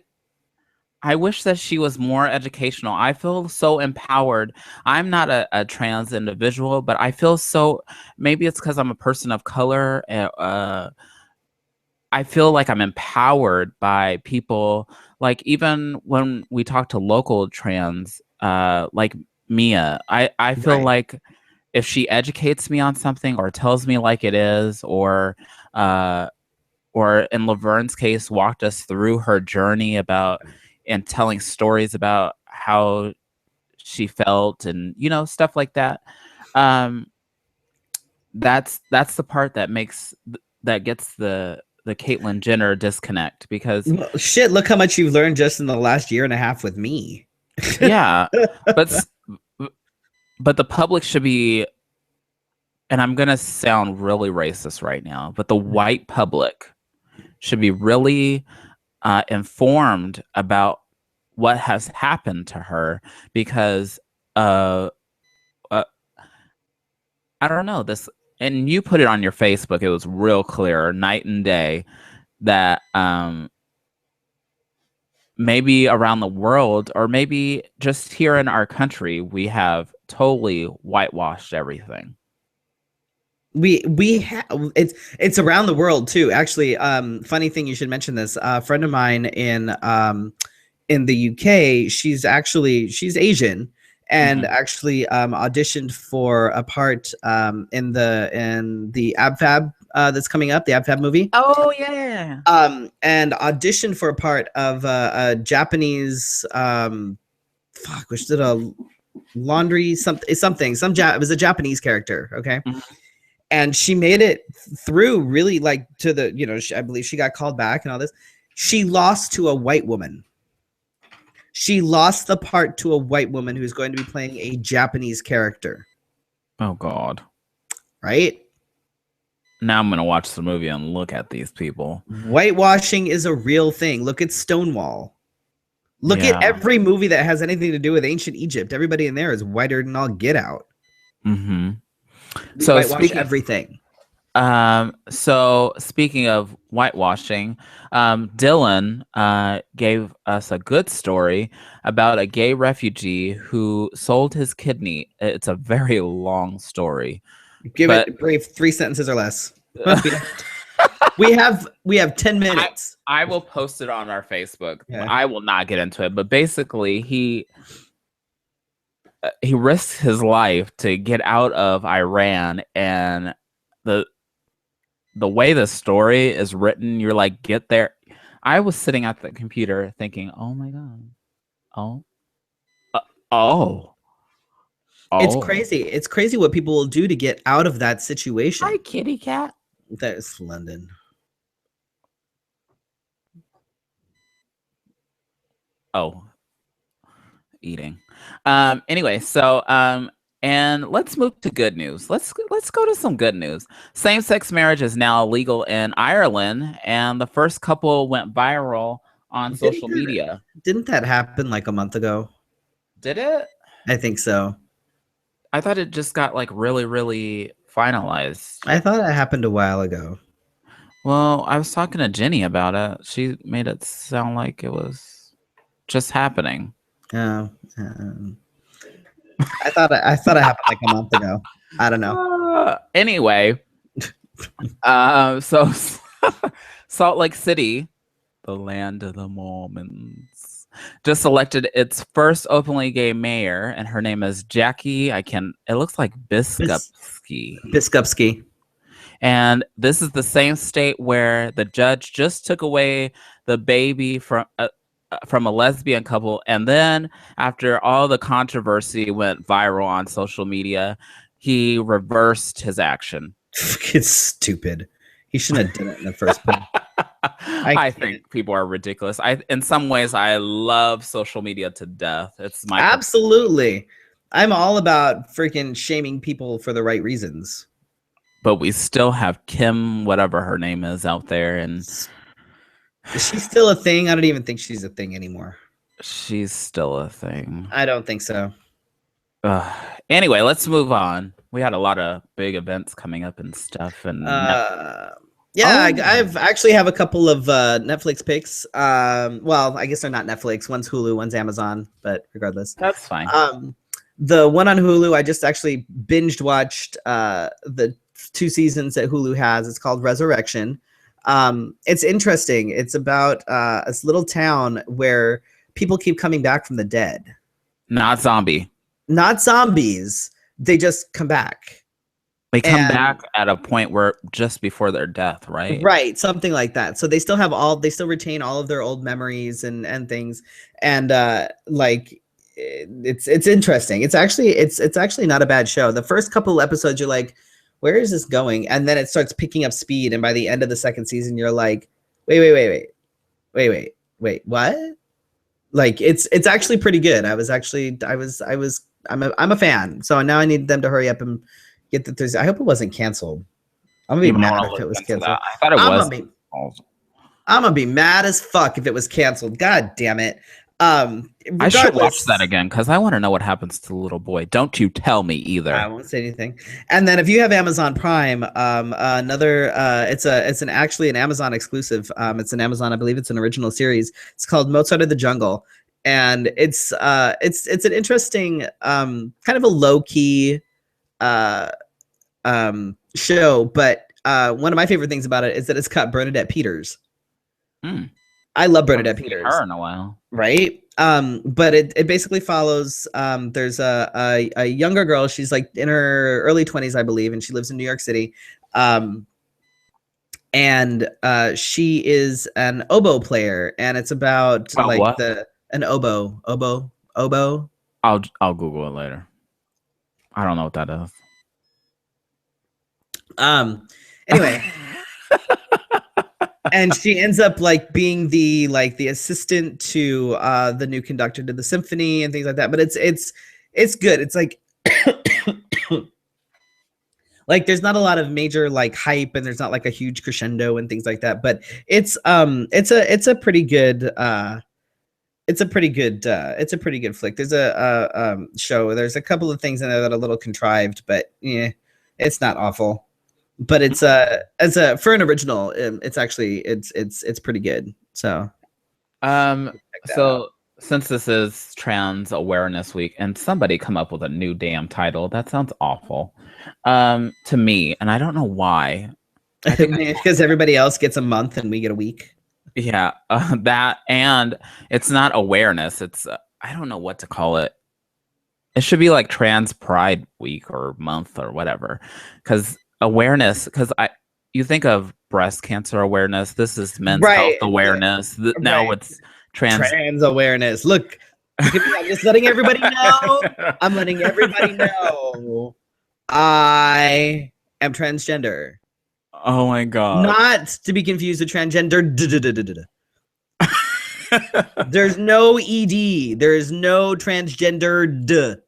I wish that she was more educational. I feel so empowered. I'm not a trans individual, but I feel so, maybe it's because I'm a person of color. I feel like I'm empowered by people, like even when we talk to local trans, like Mia, I feel like if she educates me on something or tells me like it is, or in Laverne's case, walked us through her journey about and telling stories about how she felt and, you know, stuff like that. That's the part that gets the Caitlyn Jenner disconnect, because well, shit, look how much you've learned just in the last year and a half with me. yeah, but the public should be, and I'm gonna sound really racist right now, but the white public should be really informed about what has happened to her, because I don't know this, and you put it on your Facebook. It was real clear, night and day, that maybe around the world, or maybe just here in our country, we have totally whitewashed everything. We have it's around the world too. Actually, funny thing you should mention this. A friend of mine in the UK, she's Asian, and actually auditioned for a part in the AbFab that's coming up, the AbFab movie. Oh yeah. And auditioned for a part of a Japanese which did a laundry something. It was a Japanese character, okay? And she made it through really, like, to the, you know, I believe she got called back and all this. She lost to a white woman. She lost the part to a white woman who's going to be playing a Japanese character. Oh God. Right? Now I'm going to watch the movie and look at these people. Whitewashing is a real thing. Look at Stonewall. Look at every movie that has anything to do with ancient Egypt. Everybody in there is whiter than all get out. So whitewash everything. So speaking of whitewashing, Dylan gave us a good story about a gay refugee who sold his kidney. It's a very long story. Give it brief, 3 sentences or less. we have 10 minutes. I will post it on our Facebook. Yeah. I will not get into it, but basically he risked his life to get out of Iran, and the way the story is written, you're like, get there. I was sitting at the computer thinking, oh my God. It's crazy. It's crazy what people will do to get out of that situation. Hi, kitty cat. That's London. Oh, eating. Anyway, so and let's move to good news. Let's go to some good news. Same-sex marriage is now legal in Ireland, and the first couple went viral on social media. Didn't that happen like a month ago? Did it? I think so. I thought it just got like really, really finalized. I thought it happened a while ago. Well, I was talking to Jenny about it. She made it sound like it was just happening. I thought it happened like a month ago. I don't know. Anyway, so Salt Lake City, the land of the Mormons, just elected its first openly gay mayor, and her name is Jackie. It looks like Biskupski. Biskupski. And this is the same state where the judge just took away the baby from a lesbian couple, and then after all the controversy went viral on social media, he reversed his action. It's stupid. He shouldn't have done it in the first place. I think people are ridiculous. In some ways, I love social media to death. It's my absolutely. I'm all about freaking shaming people for the right reasons. But we still have Kim, whatever her name is, out there, and Is she still a thing? I don't even think she's a thing anymore. she's still a thing. I don't think so. Anyway, let's move on. We had a lot of big events coming up and stuff, and Yeah, Oh. I've actually have a couple of Netflix picks. Well, I guess they're not Netflix. One's Hulu, one's Amazon, but regardless. that's fine. The one on Hulu, I just actually binged watched the 2 seasons that Hulu has. It's called Resurrection. It's interesting. It's about this little town where people keep coming back from the dead. Not zombie. Not zombies. They just come back. They come back at a point where just before their death, right? Right, something like that. So they still retain all of their old memories and things. And like it's interesting. It's actually not a bad show. The first couple episodes you're like, where is this going? And then it starts picking up speed, and by the end of the second season you're like, wait, what? Like it's actually pretty good. I'm a fan. So now I need them to hurry up and get the Thursday. I hope it wasn't canceled. I'm gonna be mad if it was canceled. I thought it was. I'm gonna be mad as fuck if it was canceled. God damn it. I should watch that again because I want to know what happens to the little boy. Don't you tell me either. I won't say anything. And then if you have Amazon Prime, it's actually an Amazon exclusive. It's an Amazon, I believe it's an original series. It's called Mozart of the Jungle. And it's an interesting kind of a low-key show, but one of my favorite things about it is that it's got Bernadette Peters. I love Bernadette Peters. Her in a while, right? But it basically follows. There's a younger girl. She's like in her early 20s, I believe, and she lives in New York City. And she is an oboe player, and it's about an oboe. I'll Google it later. I don't know what that is. Anyway. And she ends up like being the assistant to the new conductor to the symphony and things like that. But it's good. It's like like there's not a lot of major like hype, and there's not like a huge crescendo and things like that. But it's a pretty good flick. There's a show. There's a couple of things in there that are a little contrived, but yeah, it's not awful. But it's for an original, it's actually it's pretty good. So since this is Trans Awareness Week, and somebody come up with a new damn title, that sounds awful to me, and I don't know why. I think because everybody else gets a month and we get a week. Yeah, that, and it's not awareness. It's I don't know what to call it. It should be like Trans Pride Week or month or whatever, because awareness, because you think of breast cancer awareness. This is men's health awareness. Now it's trans awareness. Look at me, I'm just letting everybody know. I'm letting everybody know I am transgender. Oh my god! Not to be confused with transgender. There's no ed. There is no transgender.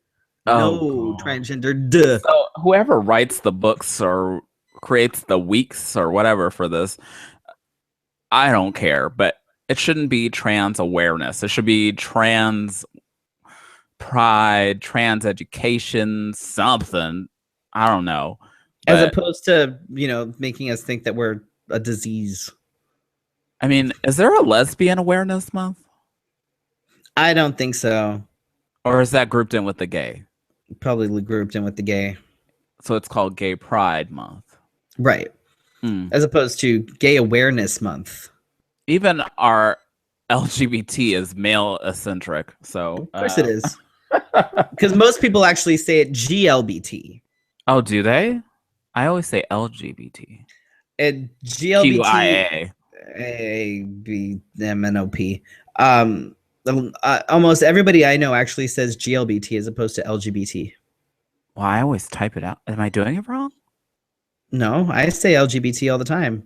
No transgender. So whoever writes the books or creates the weeks or whatever for this, I don't care, but it shouldn't be trans awareness. It should be trans pride, trans education, something. I don't know. As opposed to, making us think that we're a disease. I mean, is there a lesbian awareness month? I don't think so. Or is that grouped in with the gay? Probably grouped in with the gay. So it's called Gay Pride Month. Right. As opposed to Gay Awareness Month. Even our LGBT is male eccentric. So of course it is. Because most people actually say it GLBT. Oh, do they? I always say LGBT. GLBT. QIA. A, B, M, N, O, P. Almost everybody I know actually says GLBT as opposed to LGBT. Well, I always type it out. Am I doing it wrong? No, I say LGBT all the time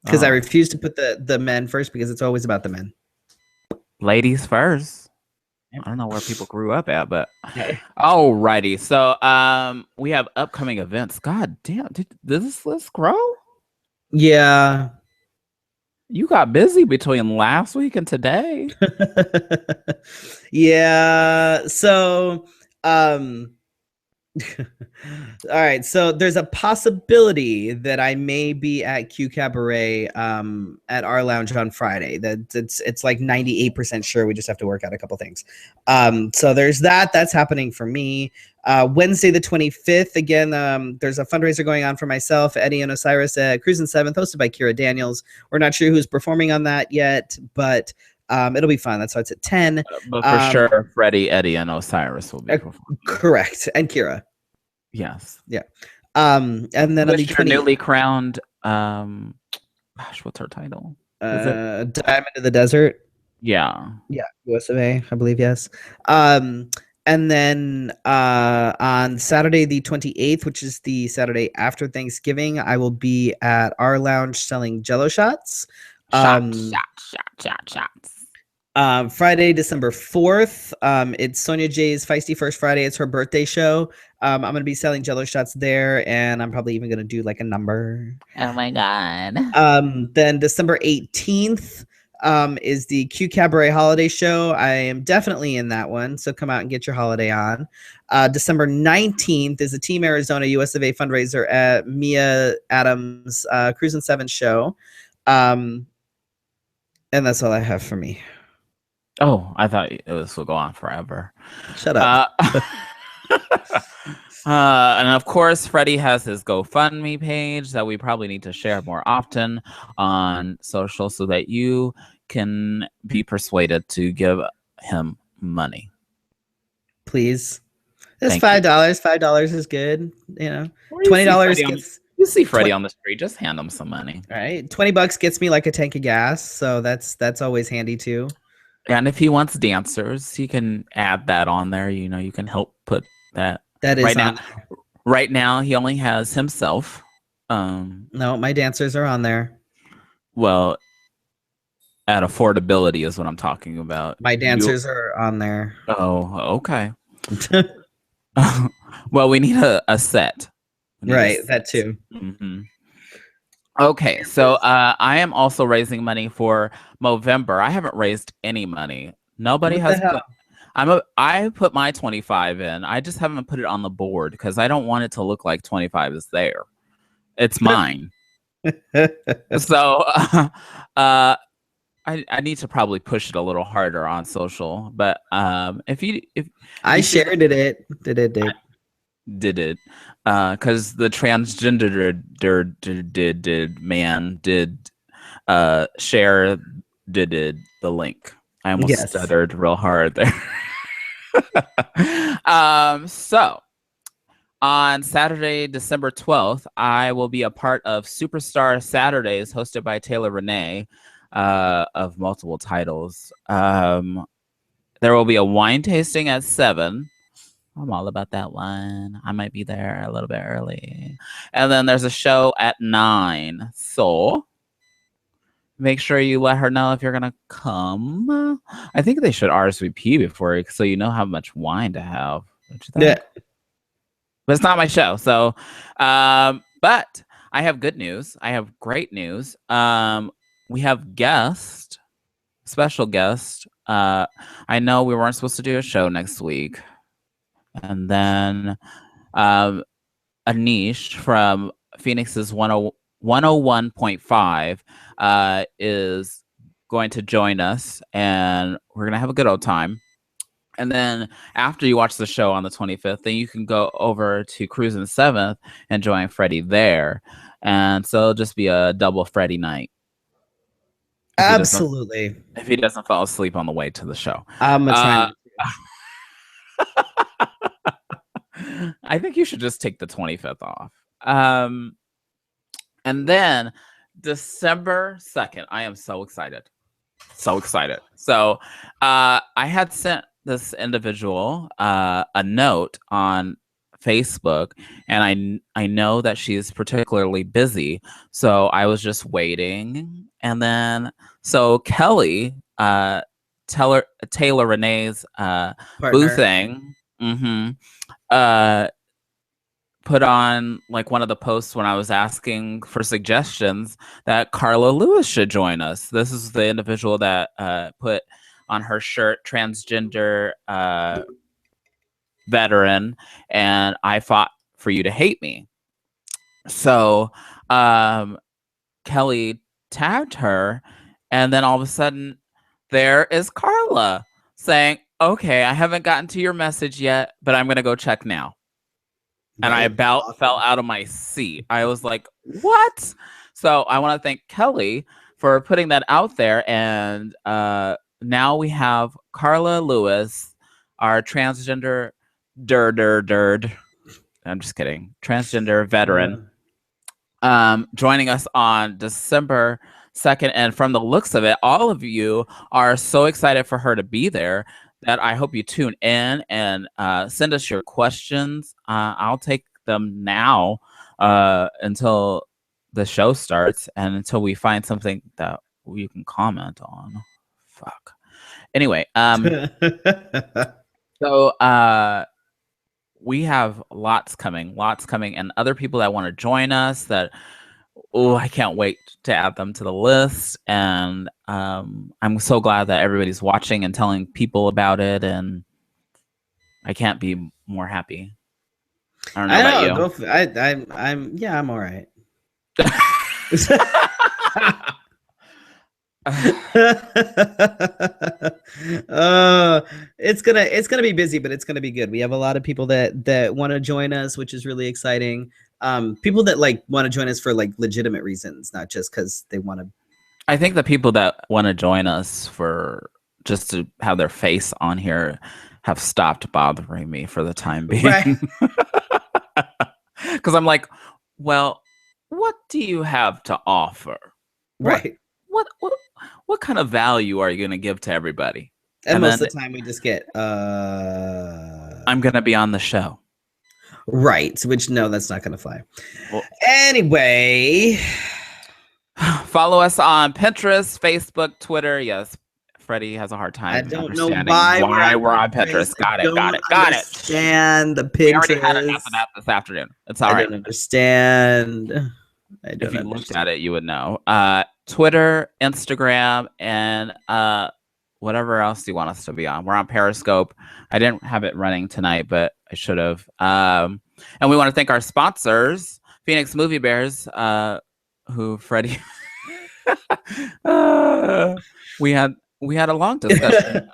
because I refuse to put the men first because it's always about the men. Ladies first. I don't know where people grew up at, but Hey. alrighty. So we have upcoming events. God damn, did this list grow? Yeah. You got busy between last week and today. Yeah. So, all right, so there's a possibility that I may be at Q Cabaret at our lounge on Friday. That it's like 98% sure. We just have to work out a couple things. So there's that. That's happening for me. Wednesday the 25th. Again, there's a fundraiser going on for myself, Eddie and Osiris at Cruising Seventh, hosted by Kira Daniels. We're not sure who's performing on that yet, but it'll be fun. That starts at 10. But for sure, Freddie, Eddie, and Osiris will be performing. Correct, and Kira. Yes. Yeah. And then on the 20th, newly crowned gosh, what's her title? Diamond of the Desert. Yeah. Yeah, USofA, I believe, yes. And then on Saturday the 28th, which is the Saturday after Thanksgiving, I will be at our lounge selling Jello shots. Shots. Friday, December 4th, it's Sonia J's Feisty First Friday. It's her birthday show. I'm going to be selling Jello shots there, and I'm probably even going to do like a number. Oh my God. Then December 18th is the Q Cabaret holiday show. I am definitely in that one, so come out and get your holiday on. December 19th is the Team Arizona USofA fundraiser at Mia Adams' Cruisin' Seven show. And that's all I have for me. Oh, I thought this would go on forever. Shut up. And of course, Freddie has his GoFundMe page that we probably need to share more often on social so that you can be persuaded to give him money. Please. It's $5. $5 is good. You know, $20 gets. You see Freddie on the street, just hand him some money. All right. $20 gets me like a tank of gas. So that's always handy too. And if he wants dancers, he can add that on there. You know, you can help put that. That is right now, he only has himself. No, my dancers are on there. Well, at affordability is what I'm talking about. My dancers are on there. Oh, okay. Well, we need a set. Right, that too. Mm-hmm. Okay, so I am also raising money for Movember. I haven't raised any money. Nobody has. I put my 25 in. I just haven't put it on the board because I don't want it to look like 25 is there. It's mine. So I need to probably push it a little harder on social. But if I shared it, did it because the transgender man did share did the link. I almost stuttered real hard there. So on Saturday, December 12th, I will be a part of Superstar Saturdays hosted by Taylor Renee of multiple titles. There will be a wine tasting at 7. I'm all about that one. I might be there a little bit early. And then there's a show at 9. So make sure you let her know if you're going to come. I think they should RSVP before so you know how much wine to have. Yeah. But it's not my show. So, but I have good news. I have great news. We have special guest. I know we weren't supposed to do a show next week. And then Anish from Phoenix's 101.5 is going to join us, and we're going to have a good old time. And then after you watch the show on the 25th, then you can go over to Cruising 7th and join Freddie there. And so it'll just be a double Freddie night. Absolutely. If he doesn't fall asleep on the way to the show. I'm trying I think you should just take the 25th off. And then December 2nd, I am so excited. So excited. So I had sent this individual a note on Facebook, and I know that she's particularly busy. So I was just waiting. And then, so Kelly Taylor Renee's Partner. boothing. Uh, put on like one of the posts when I was asking for suggestions that Carla Lewis should join us. This is the individual that put on her shirt transgender veteran, and I fought for you to hate me. So Kelly tagged her, and then all of a sudden there is Carla saying, okay, I haven't gotten to your message yet, but I'm going to go check now. And I about fell out of my seat. I was like, what? So I want to thank Kelly for putting that out there. And now we have Carla Lewis, our transgender I'm just kidding. Transgender veteran. Joining us on December 2nd. And from the looks of it, all of you are so excited for her to be there that I hope you tune in and send us your questions. I'll take them now until the show starts and until we find something that you can comment on. Fuck. Anyway, so we have lots coming, and other people that want to join us that, I can't wait to add them to the list. And I'm so glad that everybody's watching and telling people about it, and I can't be more happy. I don't know about you. I'm all right. It's gonna be busy, but it's gonna be good. We have a lot of people that want to join us, which is really exciting. People that like want to join us for like legitimate reasons, not just because they want to. I think the people that want to join us for just to have their face on here have stopped bothering me for the time being. Right. Because I'm like, well, what do you have to offer? Right. What kind of value are you going to give to everybody? And most of the time we just get, I'm going to be on the show. Right. Which, no, that's not going to fly. Well, anyway. Follow us on Pinterest, Facebook, Twitter. Yes, Freddie has a hard time understanding why we're on Pinterest. Got it. Understand the Pinterest. We already had enough of that this afternoon. It's all right. I don't understand. If you looked at it, you would know. Twitter, Instagram, and whatever else you want us to be on. We're on Periscope. I didn't have it running tonight, but I should have. And we want to thank our sponsors, Phoenix Movie Bears, who Freddie. We had a long discussion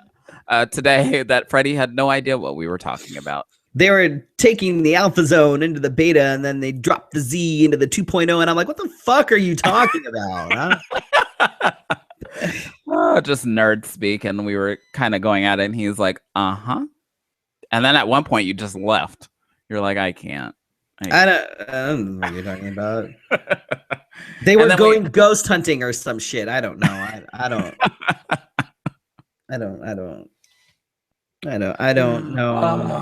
today that Freddie had no idea what we were talking about. They were taking the alpha zone into the beta, and then they dropped the Z into the 2.0, and I'm like, what the fuck are you talking about? Just nerd speak, and we were kind of going at it, and he's like, uh-huh. And then at one point, you just left. You're like, I can't. I don't know what you're talking about. They were going ghost hunting or some shit. I don't know. I don't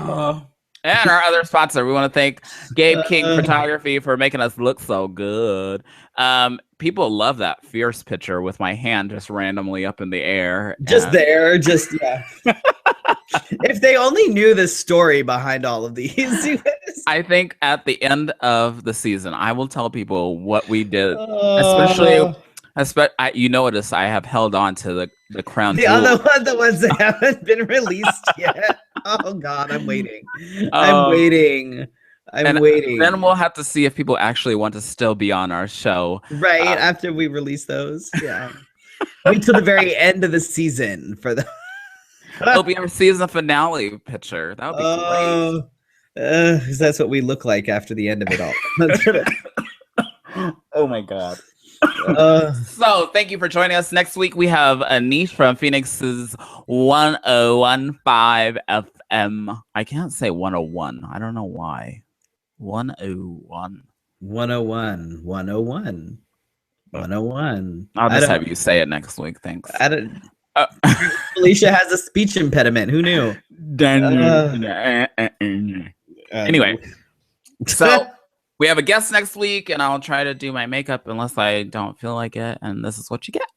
know. And our other sponsor, we want to thank Gabe King Photography for making us look so good. People love that fierce picture with my hand just randomly up in the air. Yeah. If they only knew the story behind all of these. I think at the end of the season, I will tell people what we did, especially you notice I have held on to the crown jewel. The ones that haven't been released yet. Oh God, I'm waiting. I'm waiting. Then we'll have to see if people actually want to still be on our show. Right after we release those. Yeah. Wait till the very end of the season for the. It'll be our season finale picture. That would be great. Because that's what we look like after the end of it all. Oh my God. So thank you for joining us. Next week we have Anish from Phoenix's 1015 FM. I can't say 101. I don't know why. 101. 101. I'll just have you say it next week. Thanks. Felicia has a speech impediment. Who knew? Anyway, so we have a guest next week, and I'll try to do my makeup unless I don't feel like it. And this is what you get.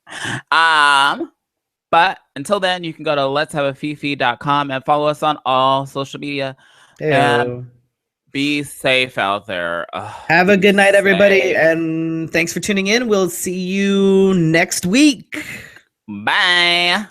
But until then, you can go to letshaveafefe.com and follow us on all social media. And Ew. be safe out there. Have a Be good night, everybody, safe. and thanks for tuning in. We'll see you next week. Bye.